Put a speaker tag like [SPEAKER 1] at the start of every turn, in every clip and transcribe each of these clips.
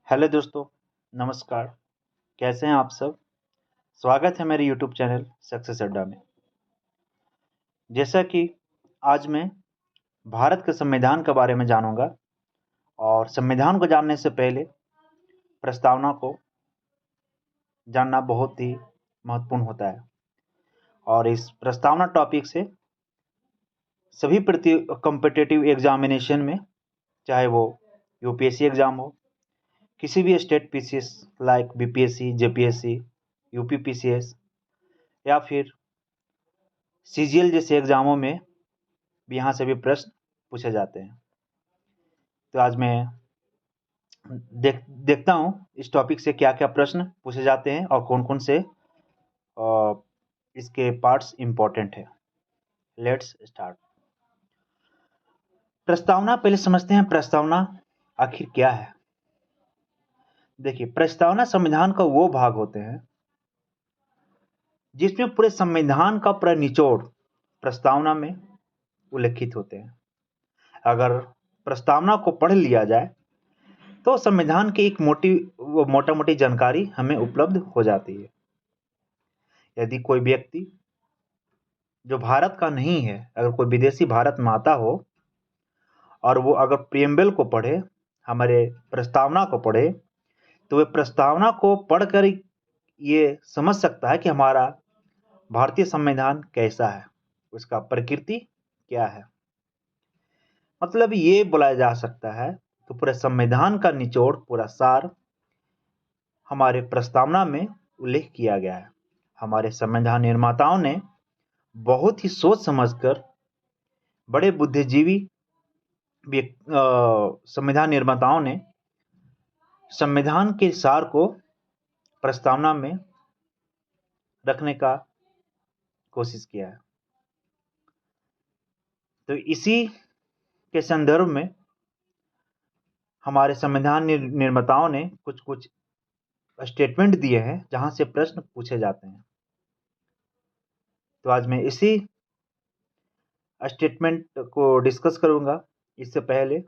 [SPEAKER 1] Hello दोस्तों, नमस्कार। कैसे हैं आप सब? स्वागत है मेरे यूट्यूब चैनल सक्सेस अड्डा में। जैसा कि आज मैं भारत के संविधान के बारे में जानूंगा और संविधान को जानने से पहले प्रस्तावना को जानना बहुत ही महत्वपूर्ण होता है। और इस प्रस्तावना टॉपिक से सभी कॉम्पिटिटिव एग्जामिनेशन में, चाहे वो यूपीएससी एग्जाम हो, किसी भी state PCS like BPSC, JPSC, UPPCS या फिर सीजीएल जैसे एग्जामों में भी यहाँ से भी प्रश्न पूछे जाते हैं। तो आज मैं देखता हूँ इस टॉपिक से क्या क्या प्रश्न पूछे जाते हैं और कौन कौन से इसके पार्ट्स इम्पोर्टेंट है। Let's start. प्रस्तावना, पहले समझते हैं प्रस्तावना आखिर क्या है। देखिए, प्रस्तावना संविधान का वो भाग होते हैं जिसमें पूरे संविधान का पूरा निचोड़ प्रस्तावना में उल्लेखित होते हैं। अगर प्रस्तावना को पढ़ लिया जाए तो संविधान की एक मोटा मोटी जानकारी हमें उपलब्ध हो जाती है। यदि कोई व्यक्ति जो भारत का नहीं है, अगर कोई विदेशी भारत में आता हो और वो अगर प्रियम्बल को पढ़े, हमारे प्रस्तावना को पढ़े, तो वे प्रस्तावना को पढ़कर ये समझ सकता है कि हमारा भारतीय संविधान कैसा है, उसका प्रकृति क्या है। मतलब ये बोला जा सकता है तो पूरे संविधान का निचोड़, पूरा सार हमारे प्रस्तावना में उल्लेख किया गया है। हमारे संविधान निर्माताओं ने बहुत ही सोच समझकर, बड़े बुद्धिजीवी संविधान निर्माताओं ने संविधान के सार को प्रस्तावना में रखने का कोशिश किया है। तो इसी के संदर्भ में हमारे संविधान निर्माताओं ने कुछ कुछ स्टेटमेंट दिए हैं जहां से प्रश्न पूछे जाते हैं। तो आज मैं इसी स्टेटमेंट को डिस्कस करूंगा। इससे पहले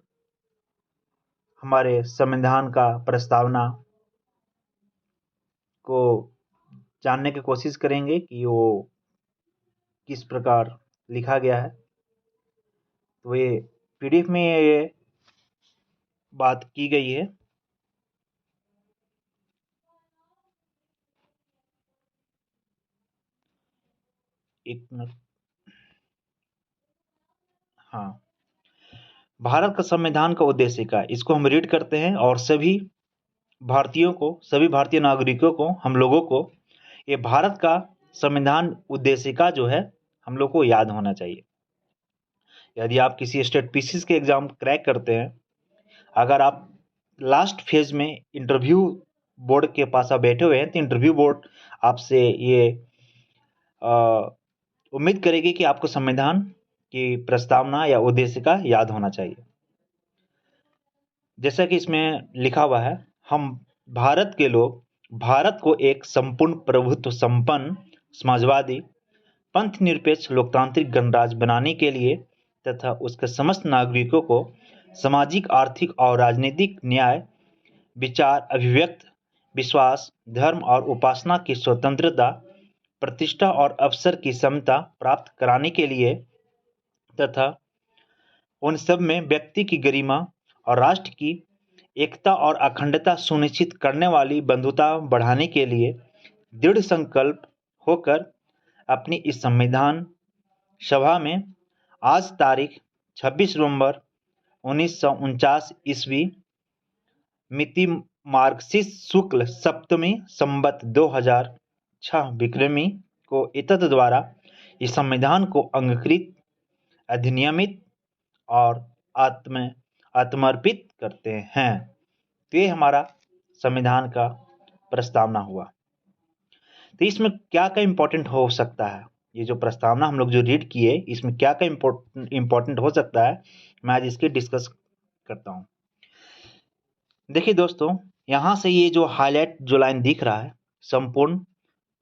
[SPEAKER 1] हमारे संविधान का प्रस्तावना को जानने की कोशिश करेंगे कि वो किस प्रकार लिखा गया है। तो ये पीडीएफ में ये बात की गई है। एक मिनट। हाँ, भारत का संविधान का उद्देश्य क्या है, इसको हम रीड करते हैं और सभी भारतीयों को, सभी भारतीय नागरिकों को, हम लोगों को ये भारत का संविधान उद्देश्य का जो है हम लोग को याद होना चाहिए। यदि आप किसी स्टेट पीसीएस के एग्जाम क्रैक करते हैं, अगर आप लास्ट फेज में इंटरव्यू बोर्ड के पास आप बैठे हुए हैं, तो इंटरव्यू बोर्ड आपसे ये उम्मीद करेगी कि आपको संविधान की प्रस्तावना या उद्देश्य का याद होना चाहिए। जैसा कि इसमें लिखा हुआ है, हम भारत के लोग भारत को एक संपूर्ण प्रभुत्व संपन्न समाजवादी पंथ निरपेक्ष लोकतांत्रिक गणराज्य बनाने के लिए तथा उसके समस्त नागरिकों को सामाजिक, आर्थिक और राजनीतिक न्याय, विचार अभिव्यक्त, विश्वास, धर्म और उपासना की स्वतंत्रता, प्रतिष्ठा और अवसर की समता प्राप्त कराने के लिए तथा उन सब में व्यक्ति की गरिमा और राष्ट्र की एकता और अखंडता सुनिश्चित करने वाली बंधुता बढ़ाने के लिए दृढ़ संकल्प होकर अपनी इस संविधान सभा में आज तारीख 26 नवंबर 1949 ईस्वी मिति मार्गशीर्ष शुक्ल सप्तमी संवत 2006 विक्रमी को इतद द्वारा इस संविधान को अंगीकृत, अधिनियमित और आत्मर्पित करते हैं। तो ये हमारा संविधान का प्रस्तावना हुआ। तो इसमें क्या क्या इंपॉर्टेंट हो सकता है, ये जो प्रस्तावना हम लोग जो रीड किए, इसमें क्या क्या इंपॉर्टेंट हो सकता है, मैं आज इसकी डिस्कस करता हूँ। देखिए दोस्तों, यहाँ से ये जो हाईलाइट जो लाइन दिख रहा है, संपूर्ण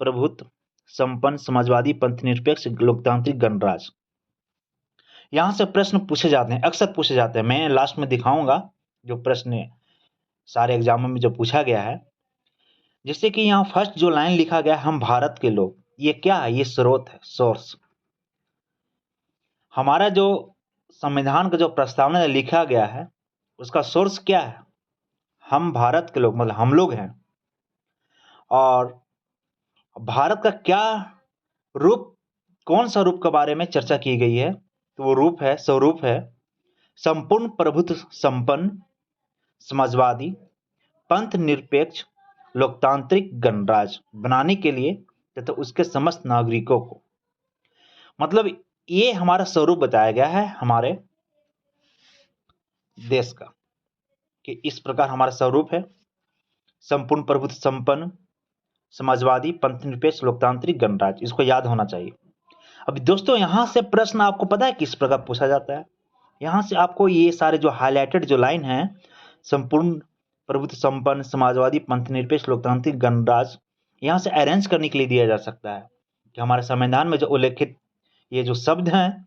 [SPEAKER 1] प्रभुत्व संपन्न समाजवादी पंथ निरपेक्ष लोकतांत्रिक गणराज्य, यहाँ से प्रश्न पूछे जाते हैं, अक्सर पूछे जाते हैं। मैं लास्ट में दिखाऊंगा जो प्रश्न सारे एग्जामों में जो पूछा गया है। जैसे कि यहाँ फर्स्ट जो लाइन लिखा गया है, हम भारत के लोग, ये क्या है? ये स्रोत है, सोर्स। हमारा जो संविधान का जो प्रस्तावना लिखा गया है उसका सोर्स क्या है? हम भारत के लोग, मतलब हम लोग हैं। और भारत का क्या रूप, कौन सा रूप के बारे में चर्चा की गई है? तो वो रूप है, स्वरूप है संपूर्ण प्रभुत्व संपन्न, समाजवादी, पंथ निरपेक्ष, लोकतांत्रिक गणराज्य बनाने के लिए तथा उसके समस्त नागरिकों को। मतलब ये हमारा स्वरूप बताया गया है हमारे देश का, कि इस प्रकार हमारा स्वरूप है, संपूर्ण प्रभुत्व संपन्न, समाजवादी, पंथ निरपेक्ष, लोकतांत्रिक गणराज्य। इसको याद होना चाहिए। अभी दोस्तों यहां से प्रश्न आपको पता है किस प्रकार पूछा जाता है? यहां से आपको ये सारे जो हाईलाइटेड जो लाइन है, संपूर्ण प्रभुत्व संपन्न, समाजवादी, पंथ निरपेक्ष, लोकतांत्रिक गणराज्य, यहां से अरेंज करने के लिए दिया जा सकता है कि हमारे संविधान में जो उल्लेखित ये जो शब्द हैं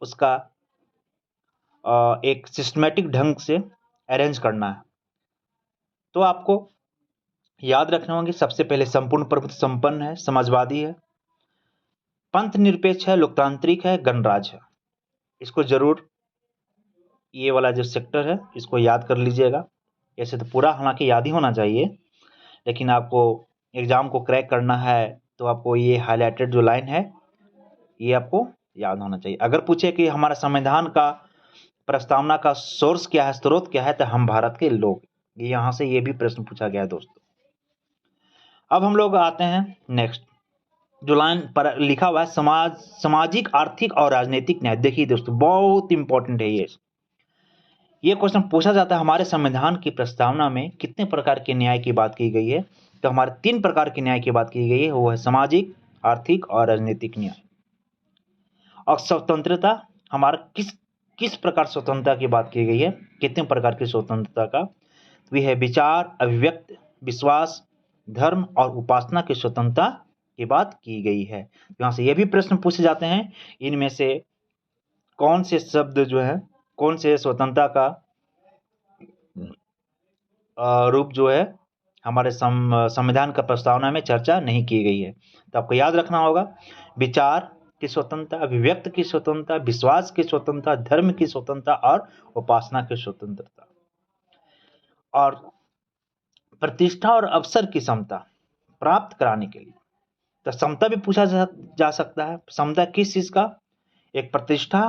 [SPEAKER 1] उसका एक सिस्टमेटिक ढंग से अरेंज करना है। तो आपको याद रखने होंगे, सबसे पहले संपूर्ण प्रभुत्व संपन्न है, समाजवादी है, पंथ निरपेक्ष है, लोकतांत्रिक है, गणराज्य है। इसको जरूर, ये वाला जो सेक्टर है इसको याद कर लीजिएगा। ऐसे तो पूरा हालांकि याद ही होना चाहिए, लेकिन आपको एग्जाम को क्रैक करना है तो आपको ये हाईलाइटेड जो लाइन है ये आपको याद होना चाहिए। अगर पूछे कि हमारा संविधान का प्रस्तावना का सोर्स क्या है, स्रोत क्या है, तो हम भारत के लोग, यहां से ये भी प्रश्न पूछा गया है दोस्तों। अब हम लोग आते हैं नेक्स्ट जो लाइन पर लिखा हुआ है, सामाजिक, आर्थिक और राजनीतिक न्याय। देखिए दोस्तों बहुत इंपॉर्टेंट है ये क्वेश्चन पूछा जाता है, हमारे संविधान की प्रस्तावना में कितने प्रकार के न्याय की बात की गई है? तो हमारे 3 प्रकार के न्याय की बात की गई है, वो है सामाजिक, आर्थिक और राजनीतिक न्याय। और स्वतंत्रता, हमारा किस किस प्रकार स्वतंत्रता की बात की गई है, कितने प्रकार की स्वतंत्रता का? वह है विचार, अभिव्यक्ति, विश्वास, धर्म और उपासना की स्वतंत्रता की बात की गई है। यहाँ से ये भी प्रश्न पूछे जाते हैं, इनमें से कौन से शब्द जो है, कौन से स्वतंत्रता का रूप जो है हमारे संविधान का प्रस्तावना में चर्चा नहीं की गई है? तो आपको याद रखना होगा, विचार की स्वतंत्रता, अभिव्यक्ति की स्वतंत्रता, विश्वास की स्वतंत्रता, धर्म की स्वतंत्रता और उपासना की स्वतंत्रता। और प्रतिष्ठा और अवसर की समता प्राप्त कराने के लिए, तो समता भी पूछा जा सकता है। समता किस चीज का? एक प्रतिष्ठा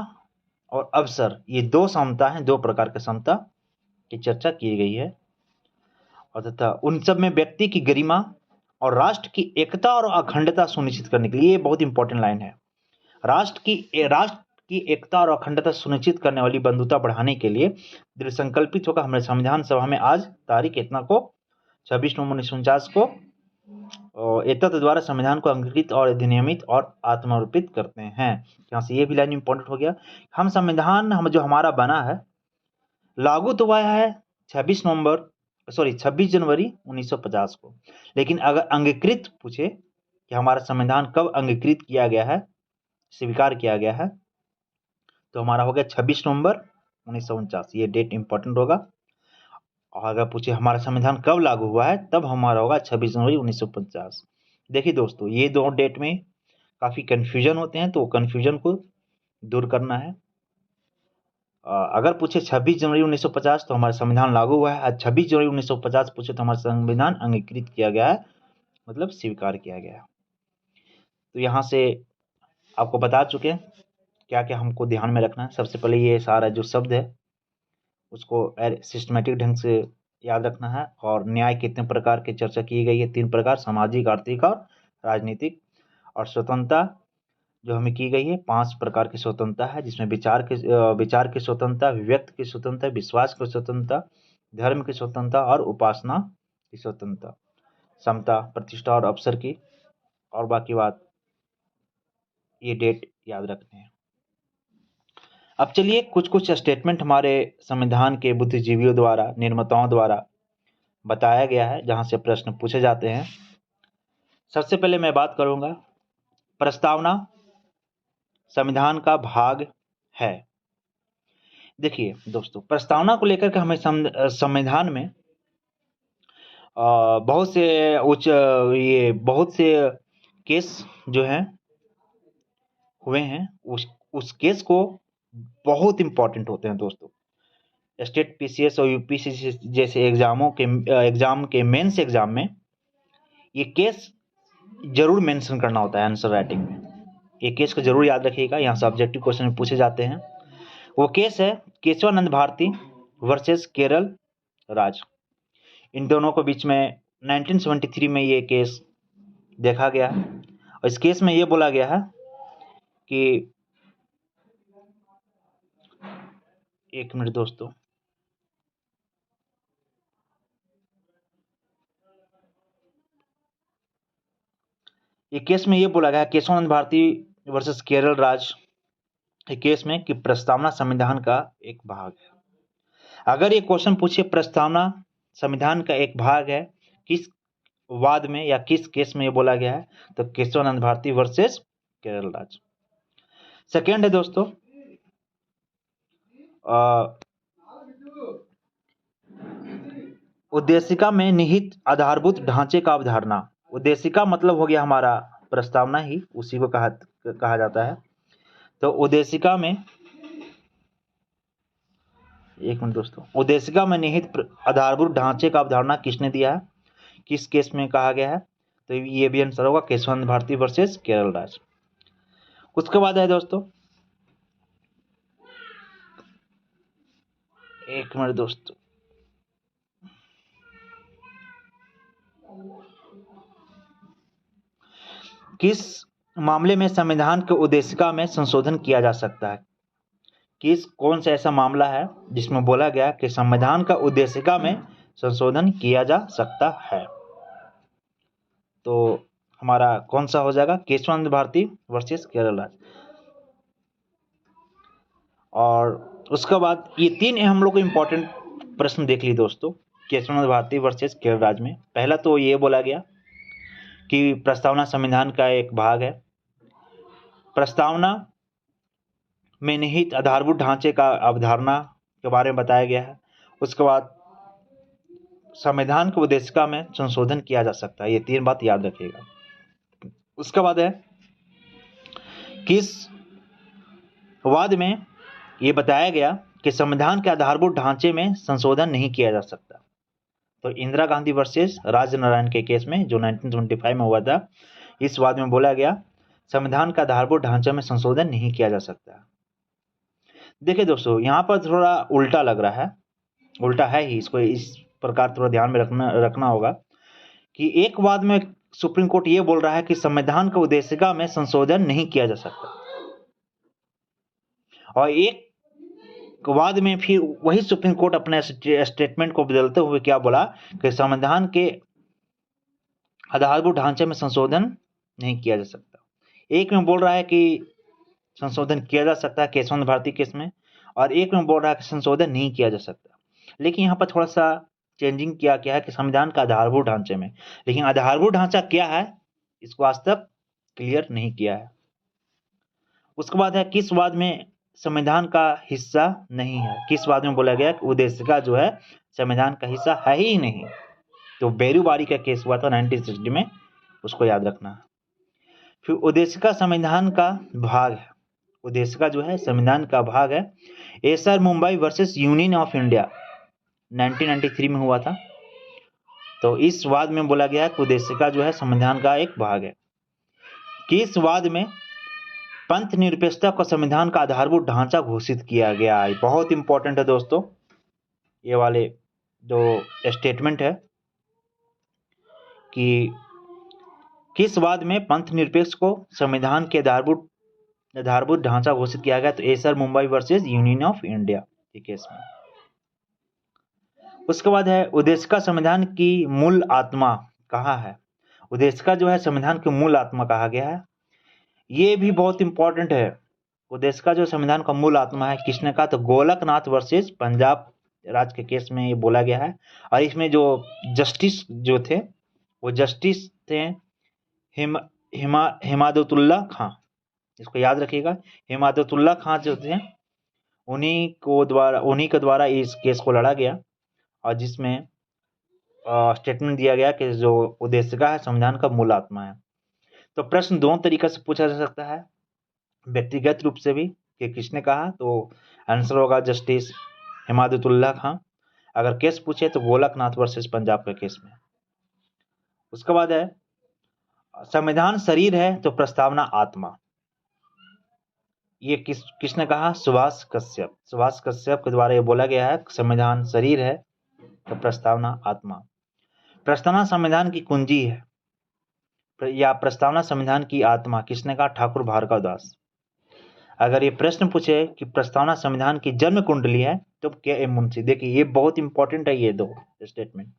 [SPEAKER 1] और अवसर, ये 2 समता है, 2 प्रकार की समता की चर्चा की गई है। और तथा उन सब में व्यक्ति की गरिमा और राष्ट्र की एकता और अखंडता सुनिश्चित करने के लिए, ये बहुत इंपॉर्टेंट लाइन है, राष्ट्र की एकता और अखंडता सुनिश्चित करने वाली बंधुता बढ़ाने के लिए दृढ़ संकल्पित होकर हमारे संविधान सभा में आज तारीख इतना को 26 नवंबर 1949 को एतत् द्वारा संविधान को अंगीकृत और अधिनियमित और आत्मरूपित करते हैं। यहाँ से ये भी लाइन इंपॉर्टेंट हो गया। हम संविधान जो हमारा बना है, लागू तो हुआ है 26 जनवरी 1950 को, लेकिन अगर अंगीकृत पूछे कि हमारा संविधान कब अंगीकृत किया गया है, स्वीकार किया गया है, तो हमारा हो गया 26 नवंबर 1949। ये डेट इंपॉर्टेंट होगा। और अगर पूछे हमारा संविधान कब लागू हुआ है, तब हमारा होगा 26 जनवरी 1950। देखिए दोस्तों, ये 2 डेट में काफ़ी कन्फ्यूजन होते हैं, तो कन्फ्यूजन को दूर करना है। अगर पूछे 26 जनवरी 1950 तो हमारा संविधान लागू हुआ है, 26 जनवरी 1950 पूछे तो हमारा संविधान अंगीकृत किया गया है, मतलब स्वीकार किया गया है। तो यहाँ से आपको बता चुके हैं क्या क्या हमको ध्यान में रखना है। सबसे पहले ये सारा जो शब्द है उसको सिस्टमेटिक ढंग से याद रखना है। और न्याय कितने प्रकार की चर्चा की गई है? 3 प्रकार, सामाजिक, आर्थिक और राजनीतिक। और स्वतंत्रता जो हमें की गई है 5 प्रकार की स्वतंत्रता है, जिसमें विचार की स्वतंत्रता, अभिव्यक्ति की स्वतंत्रता, विश्वास की स्वतंत्रता, धर्म की स्वतंत्रता और उपासना की स्वतंत्रता, समता, प्रतिष्ठा और अवसर की। और बाकी बात ये डेट याद रखते हैं। अब चलिए कुछ स्टेटमेंट हमारे संविधान के बुद्धिजीवियों द्वारा, निर्माताओं द्वारा बताया गया है, जहां से प्रश्न पूछे जाते हैं। सबसे पहले मैं बात करूंगा, प्रस्तावना संविधान का भाग है। देखिए दोस्तों, प्रस्तावना को लेकर के हमें संविधान में बहुत से बहुत से केस जो हैं हुए हैं, उस केस को बहुत इंपॉर्टेंट होते हैं दोस्तों। स्टेट पीसीएस और यूपीसीसी जैसे एग्जाम के मेंस एग्जाम में ये केस जरूर मेंशन करना होता है आंसर राइटिंग में। ये केस को जरूर याद रखिएगा, यहाँ से ऑब्जेक्टिव क्वेश्चन पूछे जाते हैं। वो केस है केशवानंद भारती वर्सेस केरल राज। इन दोनों के बीच में 1973 में ये केस देखा गया है और इस केस में ये बोला गया है कि, एक मिनट दोस्तों, ये केस में ये बोला गया केशवानंद भारती वर्सेस केरल राज केस में कि प्रस्तावना संविधान का एक भाग है। अगर ये क्वेश्चन पूछे प्रस्तावना संविधान का एक भाग है, किस वाद में या किस केस में ये बोला गया है, तो केशवानंद भारती वर्सेस केरल राज। सेकेंड है दोस्तों उद्देशिका में निहित आधारभूत ढांचे का अवधारणा। उद्देशिका मतलब हो गया हमारा प्रस्तावना ही, उसी को कहा जाता है। तो उद्देशिका में, एक मिनट दोस्तों, उद्देशिका में निहित आधारभूत ढांचे का अवधारणा किसने दिया है, किस केस में कहा गया है, तो ये भी आंसर होगा केशवानंद भारती वर्सेस केरल राज। उसके बाद है दोस्तों, एक मिनट दोस्तों, किस मामले में संविधान के उद्देशिका में संशोधन किया जा सकता है। कौन सा ऐसा मामला है जिसमें बोला गया कि संविधान का उद्देशिका में संशोधन किया जा सकता है, तो हमारा कौन सा हो जाएगा, केशवानंद भारती वर्सेस केरल राज। और उसके बाद ये तीन हम लोग को इंपॉर्टेंट प्रश्न देख ली दोस्तों केशवानंद भारती वर्सेस केरल राज में। पहला तो ये बोला गया कि प्रस्तावना संविधान का एक भाग है, प्रस्तावना में निहित आधारभूत ढांचे का अवधारणा के बारे में बताया गया है। उसके बाद संविधान के उद्देशिका में संशोधन किया जा सकता है, ये तीन बात याद रखिएगा। उसके बाद है किस वाद में ये बताया गया कि संविधान के आधारभूत ढांचे में संशोधन नहीं किया जा सकता, तो इंदिरा गांधी वर्सेस राज नारायण के केस में जो 1925 में हुआ था, इस वाद में बोला गया संविधान का आधारभूत ढांचे में संशोधन नहीं किया जा सकता। देखिए दोस्तों, यहाँ पर थोड़ा उल्टा लग रहा है, उल्टा है ही, इसको इस प्रकार थोड़ा ध्यान में रखना होगा कि एक वाद में सुप्रीम कोर्ट ये बोल रहा है कि संविधान का उद्देशिका में संशोधन नहीं किया जा सकता, और एक वाद में फिर वही सुप्रीम कोर्ट अपने स्टेटमेंट को बदलते हुए क्या बोला कि संविधान के आधारभूत ढांचे में संशोधन नहीं किया जा सकता। एक में बोल रहा है कि संशोधन किया जा सकता है केशवानंद भारती केस में, और एक में बोल रहा है कि संशोधन नहीं किया जा सकता। लेकिन यहाँ पर थोड़ा सा चेंजिंग किया गया है कि संविधान का आधारभूत ढांचे में, लेकिन आधारभूत ढांचा क्या है इसको आज तक क्लियर नहीं किया है। उसके बाद है किस वाद में संविधान का हिस्सा नहीं है। किस वाद में बोला गया कि उद्देशिका जो है संविधान का हिस्सा है ही नहीं, तो बेरूबारी का केस हुआ था 1960 में, उसको याद रखना। फिर उद्देशिका संविधान का भाग है, उद्देशिका जो है संविधान का भाग है। SR Mumbai versus union of India 1993 में हुआ था, तो इस वाद में बोला गया कि उद्देशिका जो है संविधान का एक भाग है। किस वाद में पंथ निरपेक्षता को संविधान का आधारभूत ढांचा घोषित किया गया है। बहुत इंपॉर्टेंट है दोस्तों, ये वाले जो स्टेटमेंट है कि किस वाद में पंथ निरपेक्ष को संविधान के आधारभूत ढांचा घोषित किया गया, तो SR Mumbai versus union of India के केस में। उसके बाद है उद्देशिका संविधान की मूल आत्मा कहा है। उद्देशिका जो है संविधान की मूल आत्मा कहा गया है, ये भी बहुत इंपॉर्टेंट है। उद्देशिका जो संविधान का मूल आत्मा है किसने कहा, तो गोलकनाथ वर्सेस पंजाब राज्य के केस में ये बोला गया है। और इसमें जो जस्टिस जो थे वो जस्टिस थे हिमादतुल्ला खां, इसको याद रखिएगा। हिमादतुल्ला खां जो थे उन्हीं के द्वारा इस केस को लड़ा गया, और जिसमें स्टेटमेंट दिया गया कि जो उद्देशिका है संविधान का मूल आत्मा है। तो प्रश्न दोनों तरीके से पूछा जा सकता है, व्यक्तिगत रूप से भी कि किसने कहा, तो आंसर होगा जस्टिस हिमायतुल्लाह खां। अगर केस पूछे तो गोलकनाथ वर्सेस पंजाब का केस में। उसके बाद है संविधान शरीर है तो प्रस्तावना आत्मा। ये किसने कहा? सुभाष कश्यप। सुभाष कश्यप के द्वारा ये बोला गया है संविधान शरीर है तो प्रस्तावना आत्मा। प्रस्तावना संविधान की कुंजी है या प्रस्तावना संविधान की आत्मा, किसने कहा? ठाकुर भार्गव दास। अगर ये प्रश्न पूछे कि प्रस्तावना संविधान की जन्म कुंडली है तो के एम मुंशी। देखिए ये बहुत इंपॉर्टेंट है ये दो स्टेटमेंट।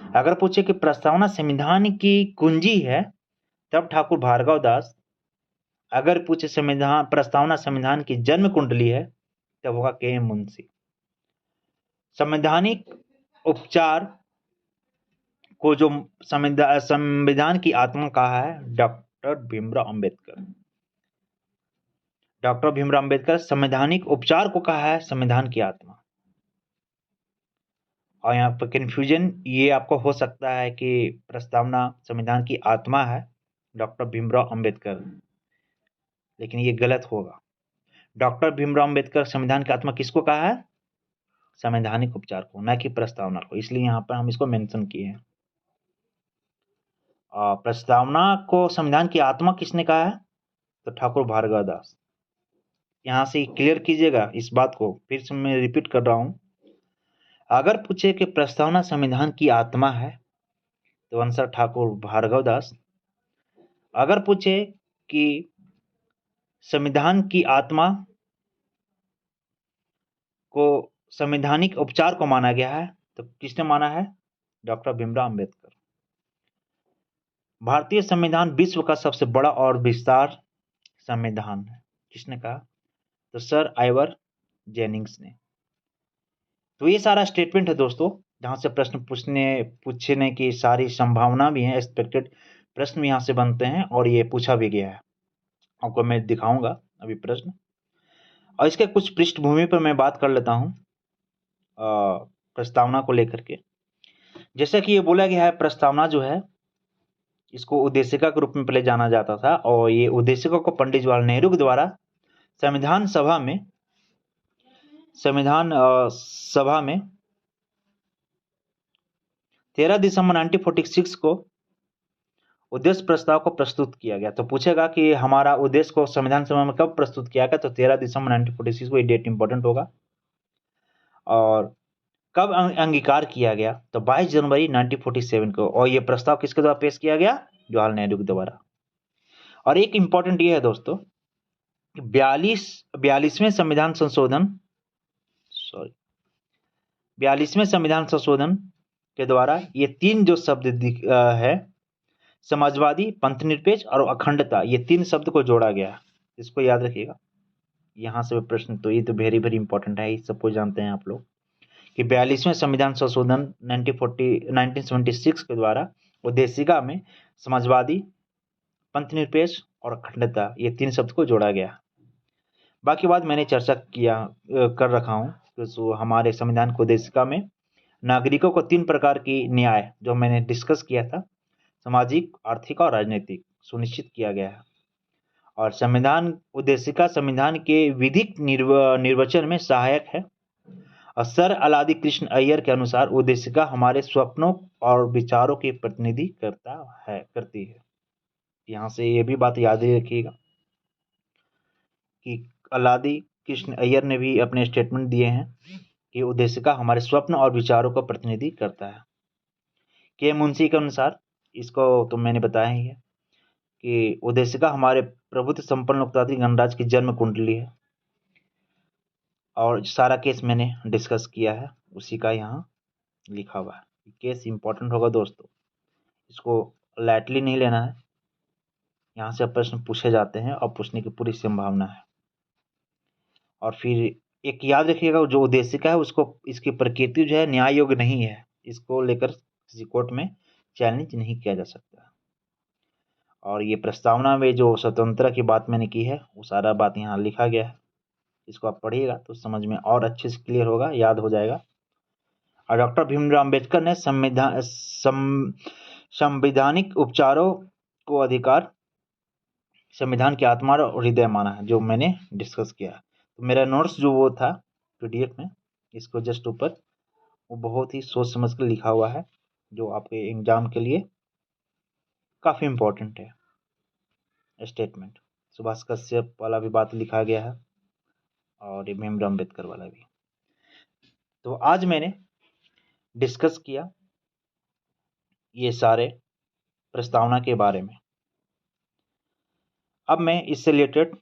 [SPEAKER 1] अगर पूछे कि प्रस्तावना संविधान की कुंजी है तब ठाकुर भार्गव दास। अगर पूछे संविधान प्रस्तावना संविधान की जन्म कुंडली है तब होगा के एम मुंशी। संवैधानिक उपचार को जो संविधान की आत्मा कहा है डॉक्टर भीमराव अंबेडकर। डॉक्टर भीमराव अंबेडकर संवैधानिक उपचार को कहा है संविधान की आत्मा। और यहाँ पर कंफ्यूजन ये आपको हो सकता है कि प्रस्तावना संविधान की आत्मा है डॉक्टर भीमराव अंबेडकर, लेकिन ये गलत होगा। डॉक्टर भीमराव अंबेडकर संविधान की आत्मा किसको कहा है? संवैधानिक उपचार को, न कि प्रस्तावना को। इसलिए यहाँ पर हम इसको मेंशन किए हैं। प्रस्तावना को संविधान की आत्मा किसने कहा है? तो ठाकुर भार्गव दास। यहाँ से क्लियर कीजिएगा इस बात को, फिर से मैं रिपीट कर रहा हूं। अगर पूछे कि प्रस्तावना संविधान की आत्मा है तो आंसर ठाकुर भार्गव दास। अगर पूछे कि संविधान की आत्मा को संवैधानिक उपचार को माना गया है तो किसने माना है? डॉक्टर भीमराव अंबेडकर। भारतीय संविधान विश्व का सबसे बड़ा और विस्तार संविधान है, किसने कहा? तो सर आइवर जेनिंग्स ने। तो ये सारा स्टेटमेंट है दोस्तों, जहां से प्रश्न पूछने की सारी संभावना भी है, एक्सपेक्टेड प्रश्न भी यहाँ से बनते हैं और ये पूछा भी गया है। आपको मैं दिखाऊंगा अभी प्रश्न, और इसके कुछ पृष्ठभूमि पर मैं बात कर लेता हूं प्रस्तावना को लेकर के। जैसा कि ये बोला गया है, प्रस्तावना जो है इसको उद्देशिका के रूप में पहले जाना जाता था, और ये उद्देशिका को पंडित जवाहरलाल नेहरू के द्वारा संविधान सभा में 13 दिसंबर 1946 को उद्देश्य प्रस्ताव को प्रस्तुत किया गया। तो पूछेगा कि हमारा उद्देश्य को संविधान सभा में कब प्रस्तुत किया गया, तो 13 दिसंबर 1946 को, ये डेट इंपॉर्टेंट होगा। और कब अंगीकार किया गया, तो 22 जनवरी 1947 को। और ये प्रस्ताव किसके द्वारा पेश किया गया? जवाहरलाल नेहरू के द्वारा। और एक इंपॉर्टेंट ये है दोस्तों, 42वें संविधान संशोधन के द्वारा ये तीन जो शब्द है, समाजवादी, पंथनिरपेक्ष और अखंडता, ये तीन शब्द को जोड़ा गया। इसको याद रखिएगा। यहां से प्रश्न, तो ये तो वेरी वेरी इंपॉर्टेंट है, सबको जानते हैं आप लोग कि 42वें संविधान संशोधन 1976 के द्वारा उद्देशिका में समाजवादी, पंथनिरपेक्ष और अखंडता, ये तीन शब्द को जोड़ा गया। बाकी बात मैंने चर्चा कर रखा हूं, तो हमारे संविधान को उद्देशिका में नागरिकों को 3 प्रकार की न्याय जो मैंने डिस्कस किया था, सामाजिक, आर्थिक और राजनीतिक, सुनिश्चित किया गया है। और संविधान उद्देशिका संविधान के विधिक निर्वचन में सहायक है। और सर अलादी कृष्ण अय्यर के अनुसार उद्देशिका हमारे स्वप्नों और विचारों की प्रतिनिधि करती है। यहाँ से ये भी बात याद ही रखिएगा कि अलादी कृष्ण अय्यर ने भी अपने स्टेटमेंट दिए हैं कि उद्देशिका हमारे स्वप्न और विचारों का प्रतिनिधि करता है। के मुंशी के अनुसार, इसको तो मैंने बताया ही है कि उद्देशिका हमारे प्रभुत्व संपन्न लोकतांत्रिक गणराज्य की जन्म कुंडली है। और सारा केस मैंने डिस्कस किया है, उसी का यहाँ लिखा हुआ है। केस इंपॉर्टेंट होगा दोस्तों, इसको लाइटली नहीं लेना है। यहाँ से प्रश्न पूछे जाते हैं और पूछने की पूरी संभावना है। और फिर एक याद रखिएगा, जो उद्देशिका है उसको, इसकी प्रकृति जो है न्याय योग्य नहीं है, इसको लेकर किसी कोर्ट में चैलेंज नहीं किया जा सकता। और ये प्रस्तावना में जो स्वतंत्रता की बात मैंने की है, वो सारा बात यहाँ लिखा गया है। इसको आप पढ़िएगा तो समझ में और अच्छे से क्लियर होगा, याद हो जाएगा। और डॉक्टर भीमराव अंबेडकर ने संवैधानिक उपचारों को अधिकार, संविधान की आत्मा और हृदय माना है, जो मैंने डिस्कस किया। तो मेरा नोट्स जो वो था पीडीएफ में, इसको जस्ट ऊपर, वो बहुत ही सोच समझ कर लिखा हुआ है, जो आपके एग्जाम के लिए काफ़ी इम्पोर्टेंट है। स्टेटमेंट सुभाष कश्यप वाला भी बात लिखा गया है और ये भीमराव अम्बेडकर वाला भी। तो आज मैंने डिस्कस किया ये सारे प्रस्तावना के बारे में। अब मैं इससे रिलेटेड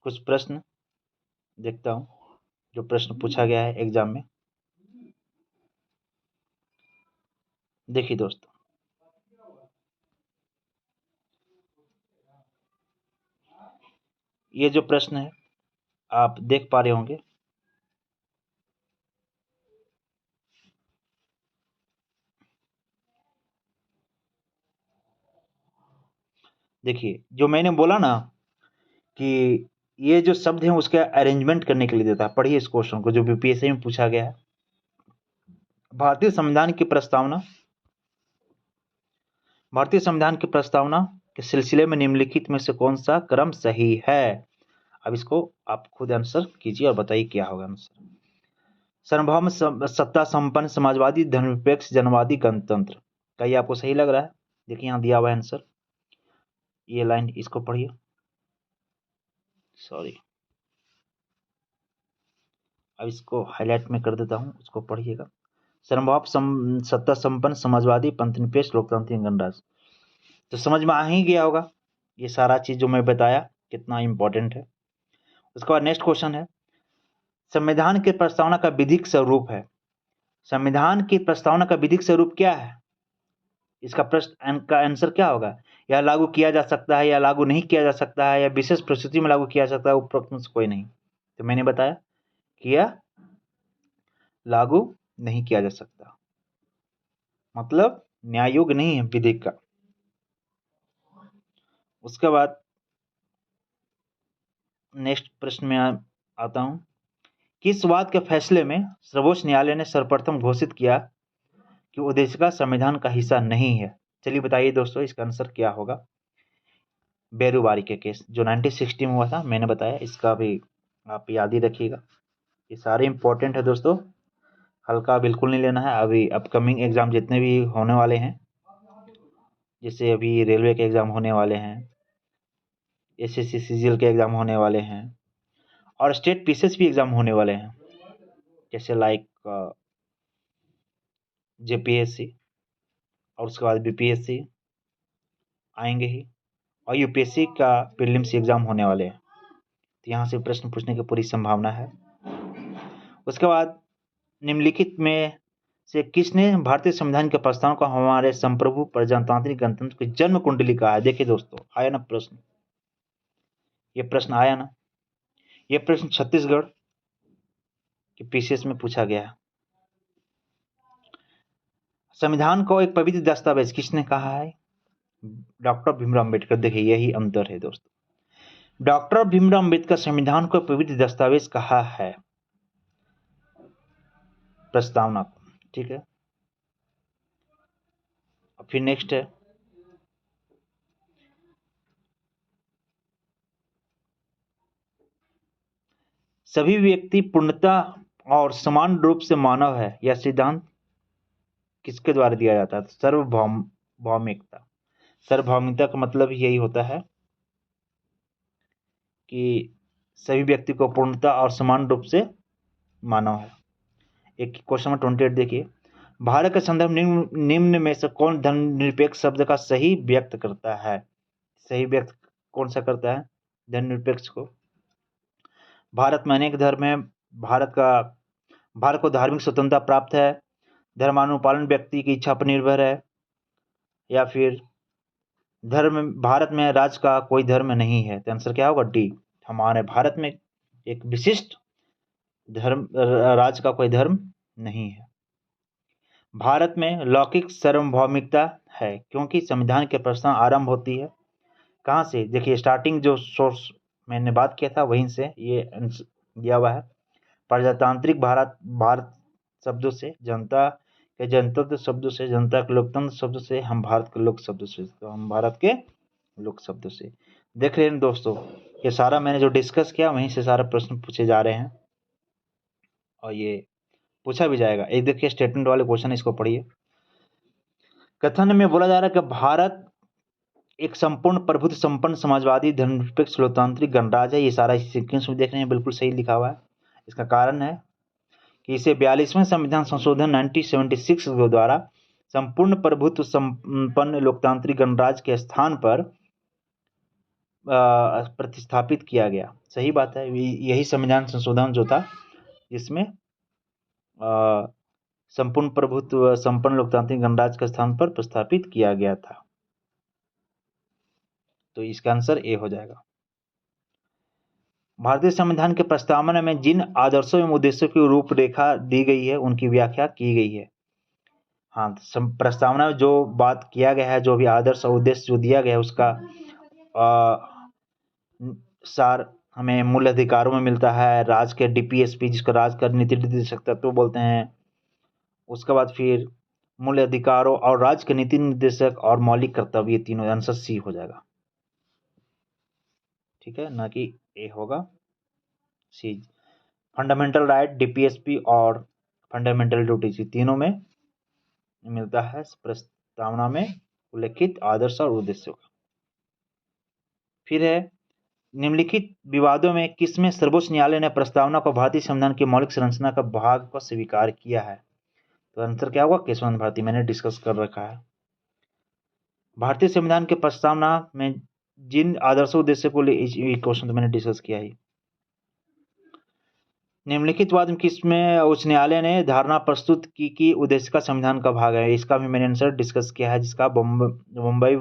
[SPEAKER 1] कुछ प्रश्न देखता हूँ जो प्रश्न पूछा गया है एग्जाम में। देखिए दोस्तों, ये जो प्रश्न है आप देख पा रहे होंगे। देखिए, जो मैंने बोला ना कि ये जो शब्द है उसका अरेंजमेंट करने के लिए देता है। पढ़िए इस क्वेश्चन को जो बीपीएससी में पूछा गया है। भारतीय संविधान की प्रस्तावना, भारतीय संविधान की प्रस्तावना के सिलसिले में निम्नलिखित में से कौन सा क्रम सही है? अब इसको आप खुद आंसर कीजिए और बताइए क्या होगा आंसर। सार्वभौम सत्ता संपन्न समाजवादी धर्मनिरपेक्ष जनवादी गणतंत्र, क्या ये आपको सही लग रहा है? देखिए यहाँ दिया हुआ है आंसर, ये लाइन, इसको पढ़िए। सॉरी, अब इसको हाईलाइट में कर देता हूँ, उसको पढ़िएगा। सार्वभौम सत्ता संपन्न समाजवादी पंथनिरपेक्ष लोकतांत्रिक गणराज्य, तो समझ में आ ही गया होगा ये सारा चीज जो मैं बताया कितना इंपॉर्टेंट है। उसके बाद नेक्स्ट क्वेश्चन है, संविधान की प्रस्तावना का विधिक स्वरूप है। संविधान की प्रस्तावना का विधिक स्वरूप क्या है? इसका प्रश्न का आंसर क्या होगा? यह लागू किया जा सकता है या लागू नहीं किया जा सकता है या विशेष परिस्थिति में लागू किया जा सकता है, उपरोक्त में से कोई नहीं। तो मैंने बताया कि यह लागू नहीं किया जा सकता, मतलब न्याय योग्य नहीं है विधिक का। उसके बाद नेक्स्ट प्रश्न में आता हूं, किस बात के फैसले में सर्वोच्च न्यायालय ने सर्वप्रथम घोषित किया कि उद्देशिका संविधान का हिस्सा नहीं है? चलिए बताइए दोस्तों, इसका आंसर क्या होगा। बेरुबारी के केस जो 1960 में हुआ था, मैंने बताया, इसका भी आप याद ही रखिएगा। ये सारे इंपॉर्टेंट है दोस्तों, हल्का बिल्कुल नहीं लेना है। अभी अपकमिंग एग्जाम जितने भी होने वाले हैं, जैसे अभी रेलवे के एग्जाम होने वाले हैं, एसएससी सीजीएल के एग्जाम होने वाले हैं, और स्टेट पीसीएस भी एग्जाम होने वाले हैं, जैसे लाइक जेपीएससी, और उसके बाद बीपीएससी आएंगे ही, और यूपीएससी का प्रीलिम्स एग्जाम होने वाले हैं। तो यहाँ से प्रश्न पूछने की पूरी संभावना है। उसके बाद निम्नलिखित में से किसने भारतीय संविधान के प्रस्ताव को हमारे संप्रभु प्रजातांत्रिक गणतंत्र की जन्म कुंडली कहा है? देखिए दोस्तों, आया ना प्रश्न, ये प्रश्न आया ना, ये प्रश्न छत्तीसगढ़ के पीसीएस में पूछा गया है। संविधान को एक पवित्र दस्तावेज किसने कहा है? डॉक्टर भीमराव अम्बेडकर। देखिए यही अंतर है दोस्तों, डॉक्टर भीमराव अम्बेडकर संविधान को पवित्र दस्तावेज कहा है प्रस्तावना को, ठीक है। फिर नेक्स्ट है, सभी व्यक्ति पूर्णतः और समान रूप से मानव है, यह सिद्धांत किसके द्वारा दिया जाता है? सार्वभौमिकता। सार्वभौमिकता का मतलब यही होता है कि सभी व्यक्ति को पूर्णतः और समान रूप से मानव है। एक क्वेश्चन नंबर 28 देखिए, भारत का संदर्भ निम्न में से कौन धर्मनिरपेक्ष शब्द का सही व्यक्त करता है? सही व्यक्त कौन सा करता है धर्मनिरपेक्ष को? भारत में अनेक धर्म है, भारत को धार्मिक स्वतंत्रता प्राप्त है, धर्मानुपालन व्यक्ति की इच्छा पर निर्भर है, या फिर भारत में राज्य का कोई धर्म नहीं है? तो आंसर क्या होगा? डी। हमारे भारत में एक विशिष्ट धर्म, राज्य का कोई धर्म नहीं है। भारत में लौकिक सार्वभौमिकता है क्योंकि संविधान के प्रस्तावना आरंभ होती है कहाँ से? देखिए स्टार्टिंग जो सोर्स मैंने बात किया था वहीं से ये दिया हुआ है, प्रजातांत्रिक भारत शब्दों से, जनता के जनतंत्र शब्दों से, जनता के लोकतंत्र शब्दों से, हम भारत के लोक शब्दों से, तो हम भारत के लोक शब्दों से। देख रहे हैं दोस्तों, ये सारा मैंने जो डिस्कस किया वहीं से सारे प्रश्न पूछे जा रहे हैं और ये पूछा भी जाएगा। एक देखिए स्टेटमेंट वाले क्वेश्चन, इसको पढ़िए। कथन में बोला जा रहा है कि भारत एक संपूर्ण प्रभुत्व संपन्न समाजवादी धर्मनिरपेक्ष लोकतांत्रिक गणराज्य है। ये सारा सीक्वेंस में देख रहे हैं, बिल्कुल सही लिखा हुआ है। इसका कारण है कि इसे 42वें संविधान संशोधन 1976 के द्वारा संपूर्ण प्रभुत्व संपन्न लोकतांत्रिक गणराज्य के स्थान पर प्रतिस्थापित किया गया। सही बात है, यही संविधान संशोधन जो था जिसमें संपूर्ण प्रभुत्व संपन्न लोकतांत्रिक गणराज्य के स्थान पर प्रस्थापित किया गया था। तो इसका आंसर ए हो जाएगा। भारतीय संविधान के प्रस्तावना में जिन आदर्शों एवं उद्देश्यों की रूपरेखा दी गई है उनकी व्याख्या की गई है। हाँ, प्रस्तावना में जो बात किया गया है, जो भी आदर्श और उद्देश्य जो दिया गया है उसका सार हमें मूल अधिकारों में मिलता है। राज्य के डीपीएसपी, जिसको राज्य का नीति निर्देशक तत्व बोलते हैं। उसके बाद फिर मूल अधिकारों और राज्य के नीति निर्देशक और मौलिक कर्तव्य, ये तीनों आंसर सी हो जाएगा। ठीक है, ना कि ए होगा, सी। फंडामेंटल राइट, डीपीएसपी और फंडामेंटल ड्यूटीज, तीनों में मिलता है प्रस्तावना में उल्लेखित आदर्श और उद्देश्यों का। फिर है निम्नलिखित विवादों में किसमें सर्वोच्च न्यायालय ने प्रस्तावना को भारतीय संविधान की मौलिक संरचना का भाग को स्वीकार किया है? तो आंसर क्या होगा? केशवचंद्र भारती। मैंने डिस्कस कर रखा है। भारतीय संविधान के प्रस्तावना में जिन आदर्शों उद्देश्य को क्वेश्चन तो मैंने डिस्कस किया ही। निम्नलिखित वाद में किसमें उच्च न्यायालय ने धारणा प्रस्तुत की कि उद्देश्य का संविधान का भाग है? इसका भी मैंने आंसर डिस्कस किया है, जिसका Mumbai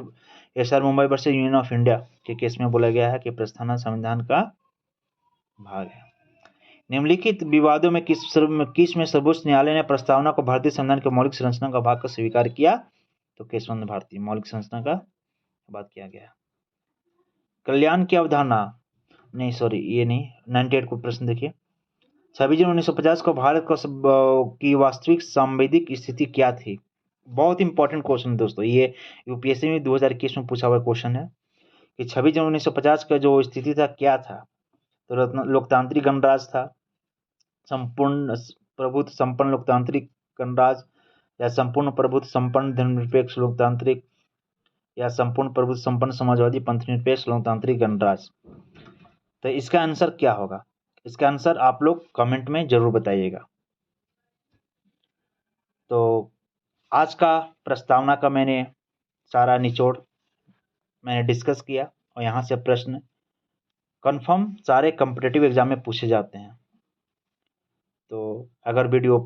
[SPEAKER 1] versus union of India के केस में बोला गया है कि प्रस्तावना संविधान का भाग है। निम्नलिखित विवादों में किस में सर्वोच्च न्यायालय ने प्रस्तावना को भारतीय संविधान के मौलिक संरचना का भाग का स्वीकार किया? तो केशवचंद्र भारती। मौलिक संरचना का बात किया गया। कल्याण की अवधारणा, नहीं सॉरी ये नहीं, 98 को प्रश्न देखिए। 26 जून 1950 को भारत की वास्तविक सांविधिक स्थिति क्या थी? बहुत इंपॉर्टेंट क्वेश्चन दोस्तों, ये यूपीएससी में 2021 में पूछा हुआ क्वेश्चन है कि 26 जून 1950 का जो स्थिति था क्या था? तो लोकतांत्रिक गणराज्य था, संपूर्ण प्रभुत्व संपन्न लोकतांत्रिक गणराज्य, या संपूर्ण प्रभुत्व संपन्न धर्मनिरपेक्ष लोकतांत्रिक, या संपूर्ण प्रभुत्व संपन्न समाजवादी पंथनिरपेक्ष लोकतांत्रिक गणराज्य। तो इसका आंसर क्या होगा? इसका आंसर आप लोग कमेंट में जरूर बताइएगा। तो आज का प्रस्तावना का मैंने सारा निचोड़ मैंने डिस्कस किया और यहाँ से प्रश्न कंफर्म सारे कॉम्पिटिटिव एग्जाम में पूछे जाते हैं। तो अगर वीडियो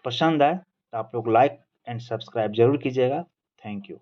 [SPEAKER 1] पसंद आए तो आप लोग लाइक एंड सब्सक्राइब जरूर कीजिएगा। Thank you.